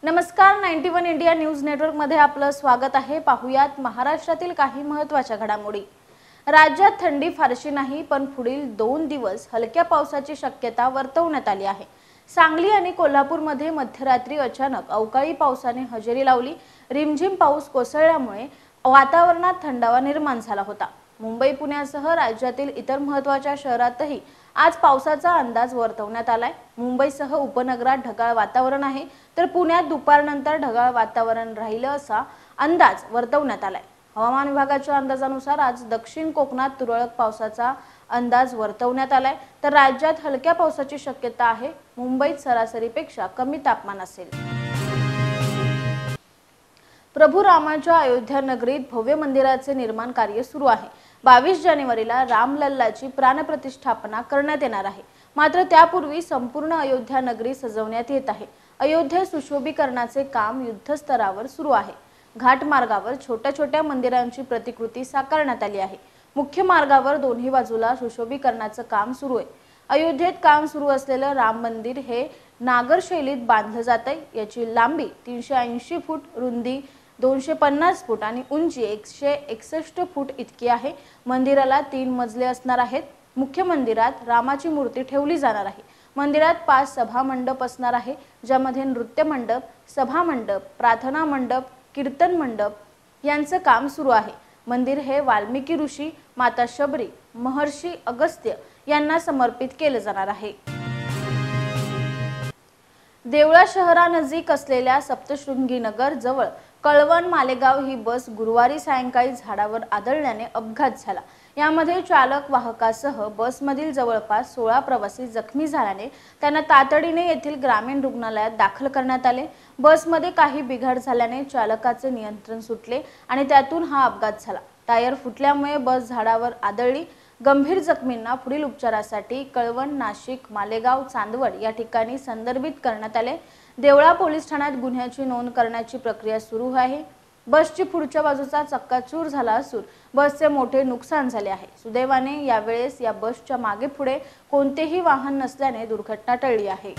नमस्कार, 91 India news network मध्ये आपलं स्वागत आहे। पाहुयात महाराष्ट्रातील काही महत्त्वाच्या घडामोडी। राज्यात थंडी फारशी नाही, पण पुढील 2 दिवस हलक्या पावसाची शक्यता वर्तवण्यात आली आहे। सांगली आणि कोल्हापूरमध्ये मध्यरात्री अचानक अवकाळी पावसाने हजेरी लावली। रिमझिम पाऊस कोसळल्यामुळे वातावरणात थंडावा निर्माण झाला होता। मुंबई पुण्यासह राज्यातील इतर महत्त्वाच्या शहरातही आज पावसाचा अंदाज वर्तवण्यात आलाय। मुंबईसह उपनगरात ढगाळ वातावरण आहे, तर पुण्यात दुपारनंतर ढगाळ वातावरण राहील असा अंदाज वर्तवण्यात आलाय। हवामान विभागाच्या अंदाजानुसार आज दक्षिण कोकणात तुरळक पावसाचा अंदाज वर्तवण्यात आलाय, तर राज्यात हलक्या पावसाची शक्यता आहे। मुंबईत सरासरीपेक्षा कमी तापमान असेल। प्रभू रामाच्या अयोध्या नगरीत भव्य मंदिराचे निर्माण कार्य सुरू आहे। 22 जानेवारीला रामलल्लाची प्राणप्रतिष्ठापना करण्यात येणार आहे। मात्र त्यापूर्वी संपूर्ण अयोध्या नगरी सजवण्यात येत आहे। अयोध्ये सुशोभीकरणाचे काम युद्धस्तरावर सुरू आहे। घाट मार्गावर छोट्या छोट्या मंदिरांची प्रतिकृती साकारण्यात आली आहे। मुख्य मार्गावर दोन्ही बाजूला सुशोभीकरणाचे काम सुरू आहे। अयोध्येत काम सुरू असलेले राम मंदिर हे नागर शैलीत बांधले जाते। याची लांबी 380 फूट, रुंदी 250 फूट आणि उंची 161 फूट इतकी आहे। मंदिराला 3 मजले असणार आहेत। मुख्य मंदिरात रामाची मूर्ती ठेवली जाणार आहे। मंदिरात 5 सभा मंडप असणार आहे, ज्यामध्ये नृत्य मंडप, सभा मंडप, प्रार्थना मंडप, कीर्तन मंडप यांचे काम सुरू आहे। मंदिर हे वाल्मिकी ऋषी, माता शबरी, महर्षी अगस्त्य यांना समर्पित केले जाणार आहे। देवळा शहरानजीक असलेल्या सप्तशृंगी नगर जवळ कळवण मालेगाव ही बस गुरुवारी सायंकाळी झाडावर आदळल्याने अपघात झाला। यामध्ये चालक वाहकासह बसमधील जवळपास 16 प्रवासी जखमी झाल्याने त्यांना तातडीने येथील ग्रामीण रुग्णालयात दाखल करण्यात आले। बसमध्ये काही बिघाड झाल्याने चालकाचे नियंत्रण सुटले आणि त्यातून हा अपघात झाला। टायर फुटल्यामुळे बस झाडावर आदळली। गंभीर जखमींना पुढील उपचारासाठी कळवण, नाशिक, मालेगाव, चांदवड या ठिकाणी संदर्भित करण्यात आले। देवळा पोलीस ठाण्यात गुन्ह्याची नोंद करण्याची प्रक्रिया सुरू आहे। बसची पुढच्या बाजूचा चक्काचूर झाला असून बसचे मोठे नुकसान झाले आहे। सुदैवाने यावेळेस या बसच्या मागे पुढे कोणतेही वाहन नसल्याने दुर्घटना टळली आहे।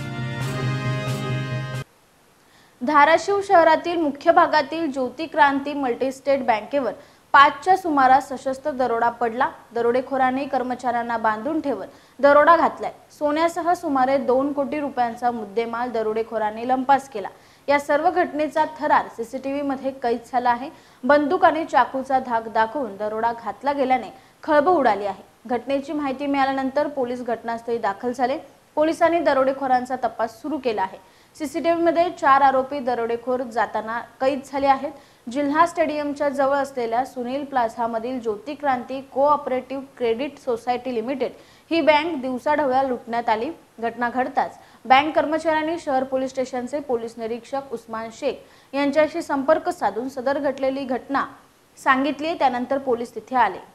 धाराशिव शहरातील मुख्य भागातील ज्योती क्रांती मल्टीस्टेट बँकेवर 5च्या सुमारास सशस्त्र दरोडा पडला। दरोडेखोरांनी कर्मचाऱ्यांना बांधून ठेवत दरोडा घातलाय। सोन्यासह सुमारे 2 कोटी रुपयांचा मुद्देमाल दरोडेखोरांनी लंपास केला। या सर्व घटनेचा थरार सीसीटीव्ही मध्ये कैद झाला आहे। बंदूक आणि चाकूचा धाक दाखवून दरोडा घातला गेल्याने खळबळ उडाली आहे। घटनेची माहिती मिळाल्यानंतर पोलीस घटनास्थळी दाखल झाले। पोलिसांनी दरोडेखोरांचा तपास सुरू केला आहे। सीसीटीव्ही मध्ये 4 आरोपी दरोडेखोर जाताना कैद झाले आहेत। जिल्हा स्टेडियमच्या जवळ असलेल्या सुनील प्लाझामधील ज्योती क्रांती कोऑपरेटिव्ह क्रेडिट सोसायटी लिमिटेड ही बँक दिवसाढवळ्या लुटण्यात आली। घटना घडताच बँक कर्मचाऱ्यांनी शहर पोलीस स्टेशनचे पोलीस निरीक्षक उस्मान शेख यांच्याशी संपर्क साधून सदर घडलेली घटना सांगितली। त्यानंतर पोलीस तिथे आले।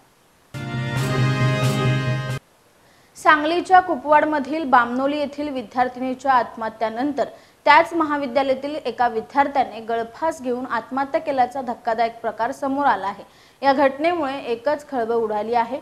सांगलीच्या कुपवाडमधील बामनोली येथील विद्यार्थिनीच्या आत्महत्येनंतर त्याच महाविद्यालयातील एका विद्यार्थ्याने गळफास घेऊन आत्महत्या केल्याचा धक्कादायक प्रकार समोर आला आहे। या घटनेमुळे एकच खळबळ उडाली आहे।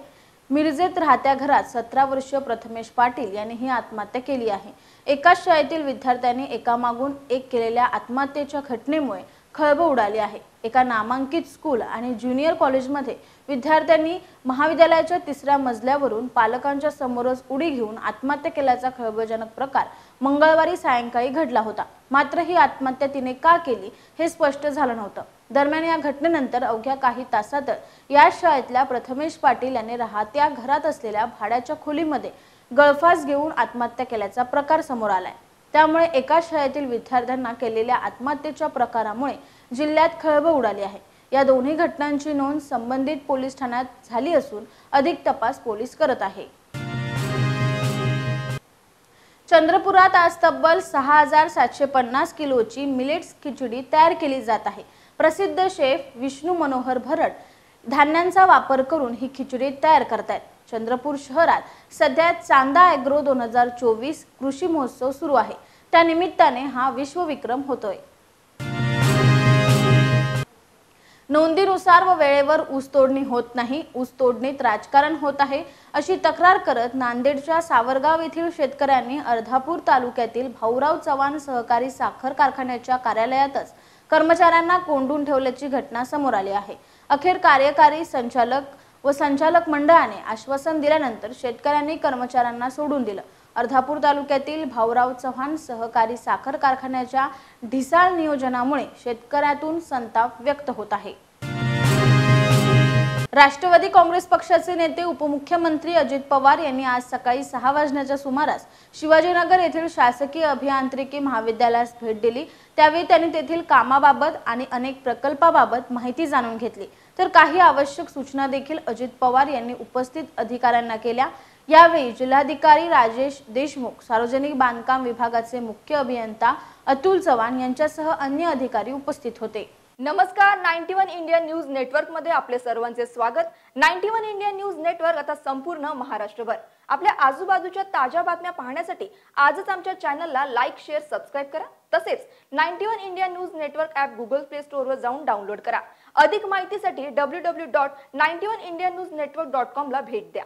मिरजेत राहत्या घरात 17 वर्षीय प्रथमेश पाटील यांनी ही आत्महत्या केली आहे। एकाच शाळेतील विद्यार्थ्यांनी एकामागून एक केलेल्या आत्महत्येच्या घटनेमुळे खळबळ उडाली आहे। एका नामांकित स्कूल आणि ज्युनियर कॉलेजमध्ये विद्यार्थ्यांनी महाविद्यालयाच्या 3ऱ्या मजल्यावरून पालकांच्या समोरच उडी घेऊन आत्महत्या केल्याचा खळबळजनक प्रकार मंगळवारी सायंकाळी घडला होता। मात्र ही आत्महत्या तिने का केली हे स्पष्ट झालं नव्हतं। दरम्यान या घटनेनंतर अवघ्या काही तासातच या शाळेतल्या प्रथमेश पाटील यांनी राहत्या घरात असलेल्या भाड्याच्या खोलीमध्ये गळफास घेऊन आत्महत्या केल्याचा प्रकार समोर आलाय। त्यामुळे एका शाळेतील विद्यार्थ्यांना केलेल्या आत्महत्येच्या प्रकारामुळे जिल्ह्यात खळबळ उडाली आहे। या दोन्ही घटनांची नोंद संबंधित पोलीस ठाण्यात झाली असून अधिक तपास पोलीस करत आहे। चंद्रपुरात आज तब्बल 6750 किलोची मिलेट्स खिचडी तयार केली जात आहे। प्रसिद्ध शेफ विष्णू मनोहर भरट धान्यांचा वापर करून ही खिचडी तयार करतात। चंद्रपूर शहरात सध्या चांदा ॲग्रो 2024 कृषी महोत्सव सुरू आहे। त्या निमित्ताने हा विश्वविक्रम होतोय। नोंदीनुसार व वेळेवर ऊसतोडणी होत नाही, ऊसतोडणीत राजकारण होत आहे अशी तक्रार करत नांदेडच्या सावरगाव येथील शेतकऱ्यांनी अर्धापूर तालुक्यातील भाऊराव चव्हाण सहकारी साखर कारखान्याच्या कार्यालयातच कर्मचाऱ्यांना कोंडून ठेवल्याची घटना समोर आली आहे। अखेर कार्यकारी संचालक व संचालक मंडळाने आश्वासन दिल्यानंतर शेतकऱ्यांनी कर्मचाऱ्यांना सोडून दिलं। अर्धापूर तालुक्यातील भाऊराव चव्हाण सहकारी साखर कारखान्याच्या ढिसाळ नियोजनामुळे शेतकऱ्यातून संताप व्यक्त होत आहे। राष्ट्रवादी काँग्रेस पक्षाचे नेते उपमुख्यमंत्री अजित पवार यांनी आज सकाळी 6 वाजण्याच्या सुमारास शिवाजीनगर येथील शासकीय अभियांत्रिकी महाविद्यालयास भेट दिली। त्यावेळी त्यांनी तेथील कामाबाबत आणि अनेक प्रकल्पाबाबत माहिती जाणून घेतली, तर काही आवश्यक सूचना देखील अजित पवार यांनी उपस्थित अधिकाऱ्यांना केल्या। यावेळी जिल्हाधिकारी राजेश देशमुख, सार्वजनिक बांधकाम विभागाचे मुख्य अभियंता अतुल चव्हाण यांच्यासह अन्य अधिकारी उपस्थित होते। नमस्कार, 91 इंडिया न्यूज नेटवर्क मध्ये आपले सर्वांचे स्वागत। 91 इंडिया न्यूज नेटवर्क आता संपूर्ण महाराष्ट्रभर आपल्या आजूबाजूच्या ताज्या बातम्या पाहण्यासाठी आजच आमच्या चॅनलला लाईक, शेअर, सबस्क्राइब करा। तसेच 91 India news network app Google play store वर जाऊन डाउनलोड करा। अधिक माहितीसाठी www.91indianewsnetwork.com ला भेट द्या।